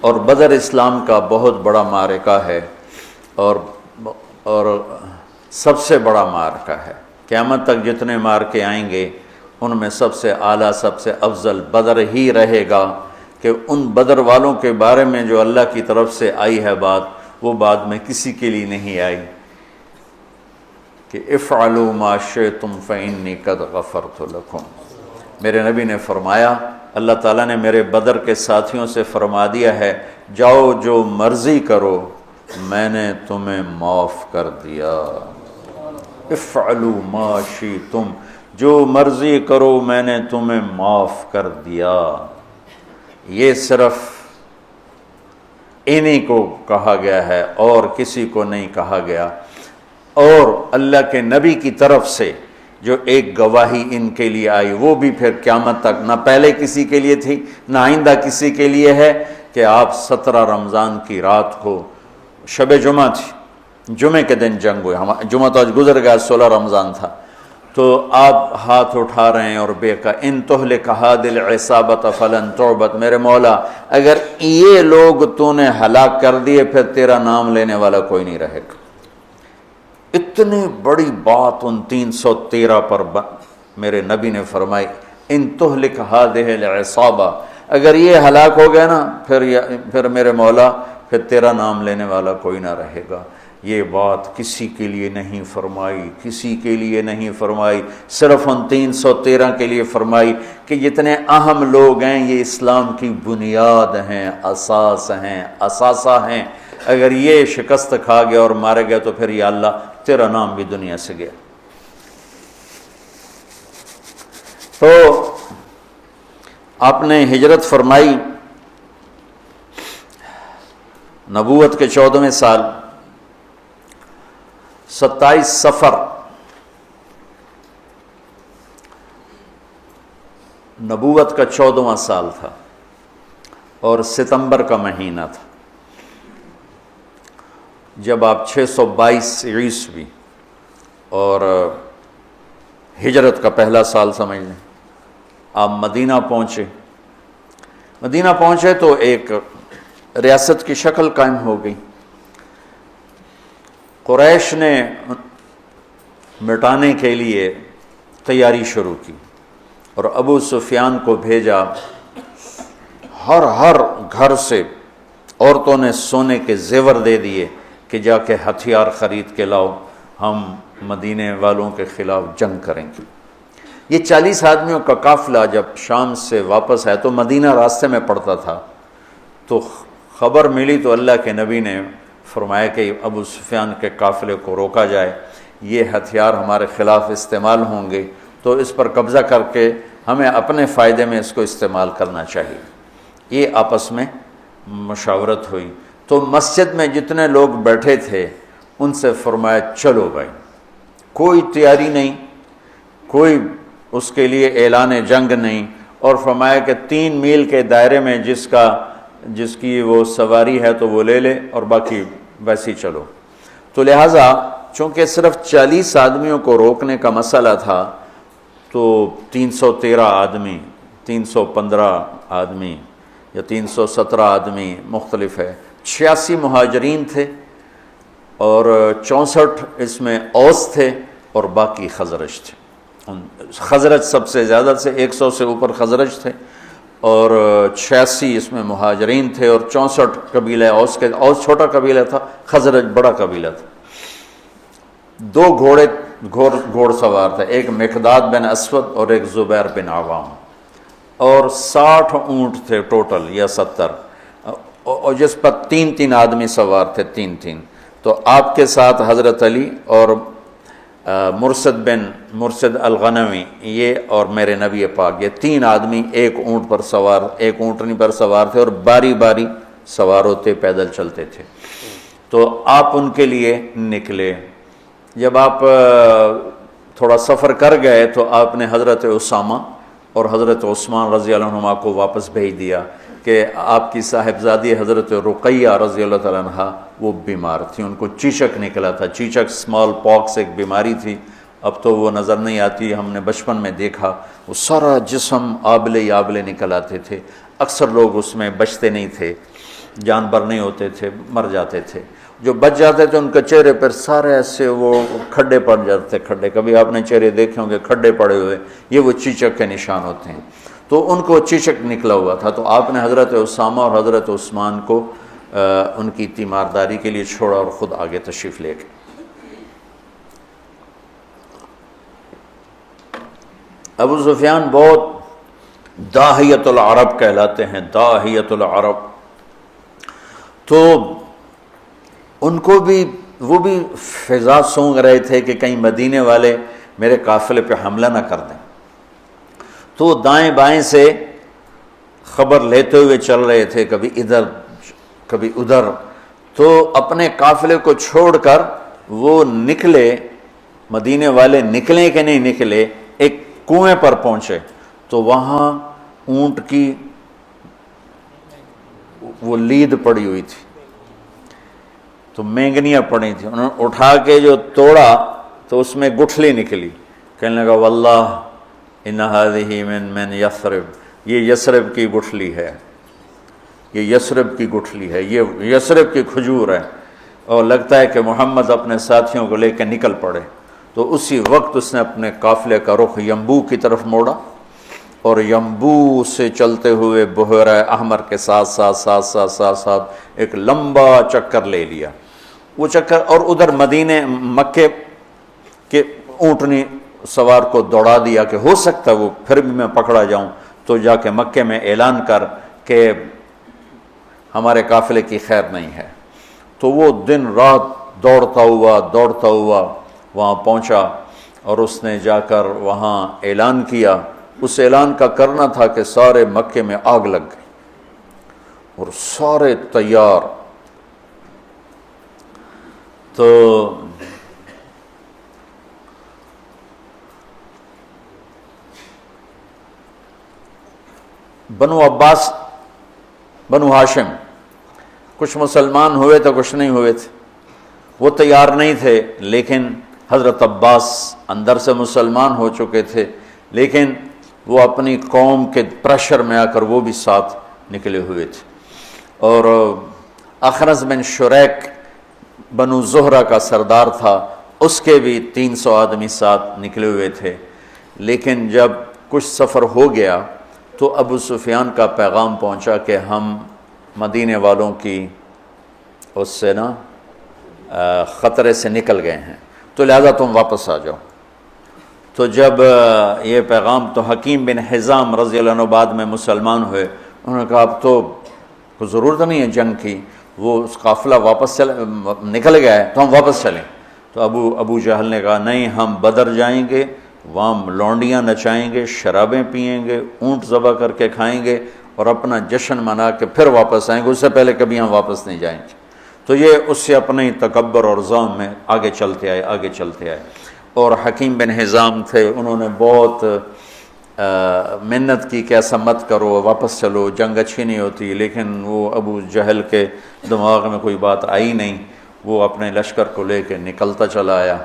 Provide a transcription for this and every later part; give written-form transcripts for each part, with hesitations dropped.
اور بدر اسلام کا بہت بڑا معرکہ ہے اور سب سے بڑا معرکہ ہے۔ قیامت تک جتنے معرکے آئیں گے ان میں سب سے اعلیٰ، سب سے افضل بدر ہی رہے گا، کہ ان بدر والوں کے بارے میں جو اللہ کی طرف سے آئی ہے بات، وہ بعد میں کسی کے لیے نہیں آئی کہ افعلوا ما شئتم فإنی قد غفرت لکم۔ میرے نبی نے فرمایا، اللہ تعالیٰ نے میرے بدر کے ساتھیوں سے فرما دیا ہے، جاؤ جو مرضی کرو، میں نے تمہیں معاف کر دیا۔ افعلوا ما شئتم، جو مرضی کرو میں نے تمہیں معاف کر دیا۔ یہ صرف انہی کو کہا گیا ہے اور کسی کو نہیں کہا گیا۔ اور اللہ کے نبی کی طرف سے جو ایک گواہی ان کے لیے آئی، وہ بھی پھر قیامت تک نہ پہلے کسی کے لیے تھی نہ آئندہ کسی کے لیے ہے، کہ آپ 17 رمضان کی رات کو، شب جمعہ تھی، جمعے کے دن جنگ ہوئی، جمعہ تو آج گزر گیا، 16 رمضان تھا، تو آپ ہاتھ اٹھا رہے ہیں اور بے کا ان تہلک هذه العصابۃ فلن تعبد، میرے مولا اگر یہ لوگ تو نے ہلاک کر دیے پھر تیرا نام لینے والا کوئی نہیں رہے گا۔ اتنی بڑی بات ان 313 پر میرے نبی نے فرمائی، ان تہلک هذه العصابہ، اگر یہ ہلاک ہو گیا نا پھر میرے مولا پھر تیرا نام لینے والا کوئی نہ رہے گا۔ یہ بات کسی کے لیے نہیں فرمائی، کسی کے لیے نہیں فرمائی، صرف ان 313 کے لیے فرمائی کہ جتنے اہم لوگ ہیں یہ اسلام کی بنیاد ہیں، اساس ہیں، اثاثہ ہیں، اگر یہ شکست کھا گیا اور مارے گیا تو پھر یا اللہ تیرا نام بھی دنیا سے گیا۔ تو آپ نے ہجرت فرمائی نبوت کے 14ویں سال، 27 صفر نبوت کا 14واں سال تھا اور ستمبر کا مہینہ تھا، جب آپ 622 عیسوی اور ہجرت کا پہلا سال سمجھ لیں، آپ مدینہ پہنچے۔ مدینہ پہنچے تو ایک ریاست کی شکل قائم ہو گئی۔ قریش نے مٹانے کے لیے تیاری شروع کی اور ابو سفیان کو بھیجا، ہر گھر سے عورتوں نے سونے کے زیور دے دیے کہ جا کے ہتھیار خرید کے لاؤ، ہم مدینے والوں کے خلاف جنگ کریں گے۔ یہ 40 آدمیوں کا قافلہ جب شام سے واپس آیا تو مدینہ راستے میں پڑتا تھا، تو خبر ملی تو اللہ کے نبی نے فرمایا کہ ابو سفیان کے قافلے کو روکا جائے، یہ ہتھیار ہمارے خلاف استعمال ہوں گے تو اس پر قبضہ کر کے ہمیں اپنے فائدے میں اس کو استعمال کرنا چاہیے۔ یہ آپس میں مشاورت ہوئی تو مسجد میں جتنے لوگ بیٹھے تھے ان سے فرمایا چلو بھائی، کوئی تیاری نہیں، کوئی اس کے لیے اعلان جنگ نہیں، اور فرمایا کہ 3 میل کے دائرے میں جس کی وہ سواری ہے تو وہ لے لے اور باقی ویسے ہی چلو۔ تو لہٰذا چونکہ صرف 40 آدمیوں کو روکنے کا مسئلہ تھا تو 313 آدمی، 315 آدمی یا 317 آدمی مختلف ہے، 86 مہاجرین تھے اور 64 اس میں اوس تھے اور باقی خزرج تھے۔ خزرج سب سے زیادہ سے 100 سے اوپر خزرج تھے اور 86 اس میں مہاجرین تھے اور 64 قبیلہ اوس کے، اوس چھوٹا قبیلہ تھا، خزرج بڑا قبیلہ تھا۔ 2 گھوڑ سوار تھے، ایک مقداد بن اسود اور ایک زبیر بن عوام، اور 60 اونٹ تھے ٹوٹل یا 70، اور جس پر 3 آدمی سوار تھے، 3۔ تو آپ کے ساتھ حضرت علی اور مرسد الغنوی، یہ اور میرے نبی پاک، یہ 3 آدمی ایک اونٹ پر سوار، ایک اونٹنی پر سوار تھے اور باری باری سوار ہوتے پیدل چلتے تھے۔ تو آپ ان کے لیے نکلے۔ جب آپ تھوڑا سفر کر گئے تو آپ نے حضرت اسامہ اور حضرت عثمان رضی اللہ عنہما کو واپس بھیج دیا کہ آپ کی صاحبزادی حضرت رقیہ رضی اللہ تعالیٰ عنہ وہ بیمار تھی، ان کو چیچک نکلا تھا، چیچک اسمال پاکس ایک بیماری تھی، اب تو وہ نظر نہیں آتی، ہم نے بچپن میں دیکھا، وہ سارا جسم آبلے نکل آتے تھے، اکثر لوگ اس میں بچتے نہیں تھے، جانور نہیں ہوتے تھے، مر جاتے تھے، جو بچ جاتے تھے ان کے چہرے پر سارے ایسے وہ کھڈے پڑ جاتے تھے، کھڈے، کبھی آپ نے چہرے دیکھے ہوں گے کھڈے پڑے ہوئے، یہ وہ چیچک کے نشان ہوتے ہیں، تو ان کو چیچک نکلا ہوا تھا، تو آپ نے حضرت اسامہ اور حضرت عثمان کو ان کی تیمارداری کے لیے چھوڑا اور خود آگے تشریف لے گئے۔ ابو سفیان بہت داہیت العرب کہلاتے ہیں، داہیت العرب، تو ان کو بھی وہ بھی فضا سونگ رہے تھے کہ کہیں مدینے والے میرے قافلے پہ حملہ نہ کر دیں، تو دائیں بائیں سے خبر لیتے ہوئے چل رہے تھے، کبھی ادھر کبھی ادھر، تو اپنے قافلے کو چھوڑ کر وہ نکلے، مدینے والے نکلے کہ نہیں نکلے، ایک کنویں پر پہنچے، تو وہاں اونٹ کی وہ لید پڑی ہوئی تھی، تو مینگنیاں پڑی تھیں، انہوں نے اٹھا کے جو توڑا تو اس میں گٹھلی نکلی، کہنے لگا واللہ ان هذه من یثرب، یہ یثرب کی گٹھلی ہے، یہ یثرب کی گٹھلی ہے، یہ یثرب کی کھجور ہے، اور لگتا ہے کہ محمد اپنے ساتھیوں کو لے کے نکل پڑے، تو اسی وقت اس نے اپنے قافلے کا رخ ینبوع کی طرف موڑا، اور ینبوع سے چلتے ہوئے بحیرہ احمر کے ساتھ ایک لمبا چکر لے لیا، وہ چکر، اور ادھر مدینے مکے کے اونٹنی سوار کو دوڑا دیا کہ ہو سکتا ہے وہ پھر بھی میں پکڑا جاؤں، تو جا کے مکے میں اعلان کر کہ ہمارے قافلے کی خیر نہیں ہے، تو وہ دن رات دوڑتا ہوا وہاں پہنچا، اور اس نے جا کر وہاں اعلان کیا، اس اعلان کا کرنا تھا کہ سارے مکے میں آگ لگ گئی اور سارے تیار، تو بنو عباس، بنو ہاشم، کچھ مسلمان ہوئے تو کچھ نہیں ہوئے تھے، وہ تیار نہیں تھے، لیکن حضرت عباس اندر سے مسلمان ہو چکے تھے، لیکن وہ اپنی قوم کے پریشر میں آ کر وہ بھی ساتھ نکلے ہوئے تھے، اور اخرس بن شریک بنو زہرہ کا سردار تھا، اس کے بھی 300 آدمی ساتھ نکلے ہوئے تھے، لیکن جب کچھ سفر ہو گیا تو ابو سفیان کا پیغام پہنچا کہ ہم مدینے والوں کی اس سے نا خطرے سے نکل گئے ہیں، تو لہذا تم واپس آ جاؤ۔ تو جب یہ پیغام، تو حکیم بن حزام رضی اللہ عنہ بعد میں مسلمان ہوئے، انہوں نے کہا اب تو کوئی ضرورت نہیں ہے جنگ کی، وہ اس قافلہ واپس نکل گیا ہے تو ہم واپس چلیں، تو ابو جہل نے کہا نہیں، ہم بدر جائیں گے، وہاں لونڈیاں نچائیں گے، شرابیں پئیں گے، اونٹ ذبح کر کے کھائیں گے، اور اپنا جشن منا کے پھر واپس آئیں گے، اس سے پہلے کبھی ہم واپس نہیں جائیں گے۔ تو یہ اس سے اپنے تکبر اور ظلم میں آگے چلتے آئے، اور حکیم بن حزام تھے، انہوں نے بہت محنت کی کہ ایسا مت کرو، واپس چلو، جنگ اچھی نہیں ہوتی، لیکن وہ ابو جہل کے دماغ میں کوئی بات آئی نہیں، وہ اپنے لشکر کو لے کے نکلتا چلا آیا۔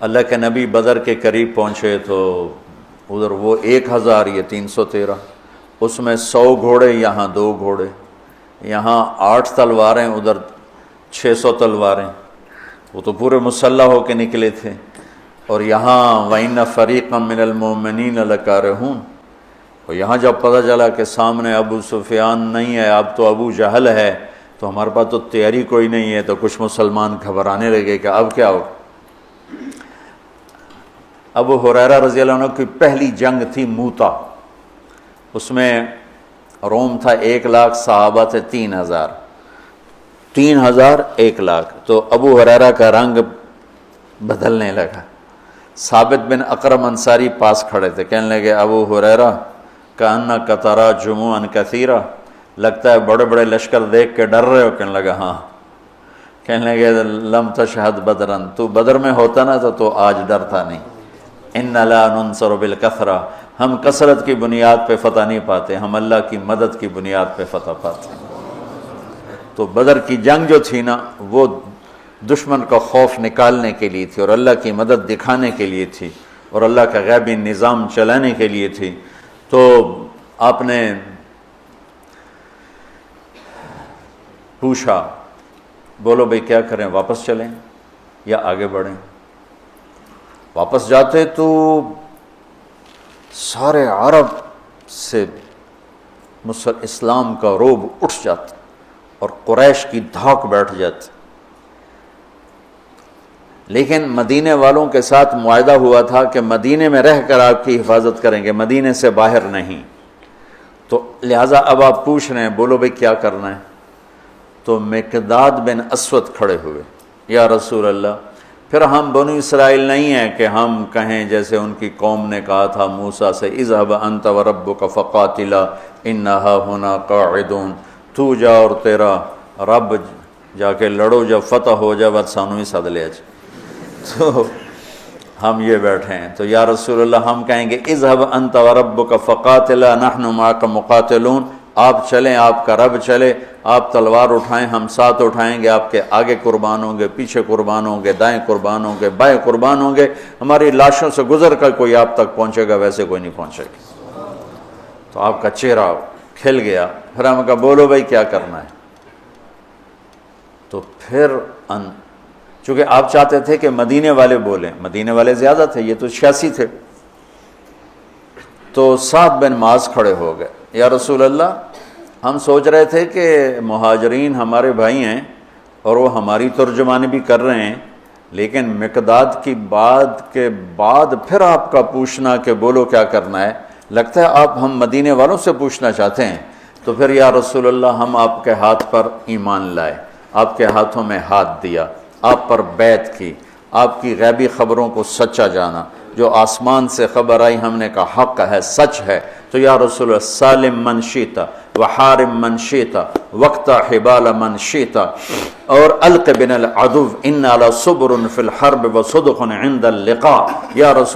اللہ کے نبی بدر کے قریب پہنچے تو ادھر وہ 1000، یہ 313، اس میں 100 گھوڑے، یہاں 2 گھوڑے، یہاں 8 تلواریں، ادھر 600 تلواریں، وہ تو پورے مسلح ہو کے نکلے تھے، اور یہاں وَإِنَّ فَرِيقًا مِّنَ الْمُؤْمِنِينَ لَكَارِهُونَ، اور یہاں جب پتہ چلا کہ سامنے ابو سفیان نہیں ہے، اب تو ابو جہل ہے، تو ہمارے پاس تو تیاری کوئی نہیں ہے، تو کچھ مسلمان گھبرانے لگے کہ اب کیا ہو۔ ابو ہریرہ رضی اللہ عنہ کی پہلی جنگ تھی موتا، اس میں روم تھا 1,00,000، صحابہ تھے 3,000، 3,000 1,00,000، تو ابو ہریرہ کا رنگ بدلنے لگا۔ ثابت بن اقرم انصاری پاس کھڑے تھے، کہنے لگے ابو ہریرہ کأنک تری جموعا کثیرا، لگتا ہے بڑے بڑے لشکر دیکھ کے ڈر رہے ہو، کہنے لگا ہاں، کہنے لگے لم تشہد بدرن، تو بدر میں ہوتا نا تو آج ڈرتا نہیں، ان لا ننصر بالکثرہ، ہم کثرت کی بنیاد پہ فتح نہیں پاتے، ہم اللہ کی مدد کی بنیاد پہ فتح پاتے ہیں۔ تو بدر کی جنگ جو تھی نا، وہ دشمن کا خوف نکالنے کے لیے تھی، اور اللہ کی مدد دکھانے کے لیے تھی، اور اللہ کا غیبی نظام چلانے کے لیے تھی۔ تو آپ نے پوچھا بولو بھئی کیا کریں، واپس چلیں یا آگے بڑھیں؟ واپس جاتے تو سارے عرب سے اسلام کا رعب اٹھ جاتا اور قریش کی دھاک بیٹھ جاتی، لیکن مدینے والوں کے ساتھ معاہدہ ہوا تھا کہ مدینے میں رہ کر آپ کی حفاظت کریں گے، مدینے سے باہر نہیں، تو لہٰذا اب آپ پوچھ رہے ہیں بولو بھئی کیا کرنا ہے؟ تو مقداد بن اسود کھڑے ہوئے، یا رسول اللہ پھر ہم بنو اسرائیل نہیں ہیں کہ ہم کہیں جیسے ان کی قوم نے کہا تھا موسیٰ سے اذهب انت وربک فقاتلا انا ہاہنا قاعدون، تو جا اور تیرا رب جا کے لڑو، جب فتح ہو جائے بات سانو ہی سد لیا جائے، تو ہم یہ بیٹھے ہیں۔ تو یا رسول اللہ ہم کہیں گے اذهب انت وربک فقاتلا نحن معک مقاتلون، آپ چلیں، آپ کا رب چلے، آپ تلوار اٹھائیں، ہم ساتھ اٹھائیں گے، آپ کے آگے قربان ہوں گے، پیچھے قربان ہوں گے، دائیں قربان ہوں گے، بائیں قربان ہوں گے، ہماری لاشوں سے گزر کر کوئی آپ تک پہنچے گا، ویسے کوئی نہیں پہنچے گا۔ تو آپ کا چہرہ کھل گیا، پھر ہم کہا بولو بھائی کیا کرنا ہے؟ تو پھر چونکہ آپ چاہتے تھے کہ مدینے والے بولیں، مدینے والے زیادہ تھے، یہ تو 86 تھے، تو سعد بن معاذ کھڑے ہو گئے، یا رسول اللہ ہم سوچ رہے تھے کہ مہاجرین ہمارے بھائی ہیں اور وہ ہماری ترجمانی بھی کر رہے ہیں، لیکن مقداد کی بات کے بعد پھر آپ کا پوچھنا کہ بولو کیا کرنا ہے، لگتا ہے آپ ہم مدینے والوں سے پوچھنا چاہتے ہیں۔ تو پھر یا رسول اللہ ہم آپ کے ہاتھ پر ایمان لائے، آپ کے ہاتھوں میں ہاتھ دیا، آپ پر بیعت کی، آپ کی غیبی خبروں کو سچا جانا، جو آسمان سے خبر آئی ہم نے کہا حق ہے، سچ ہے، تو یا رسول اللہ سالم من شیتا وحارم من شیتا وقت حبال من شیتا اور الق بن العدو ان علی صبر فی الحرب وصدق عند اللقاء، یا رسول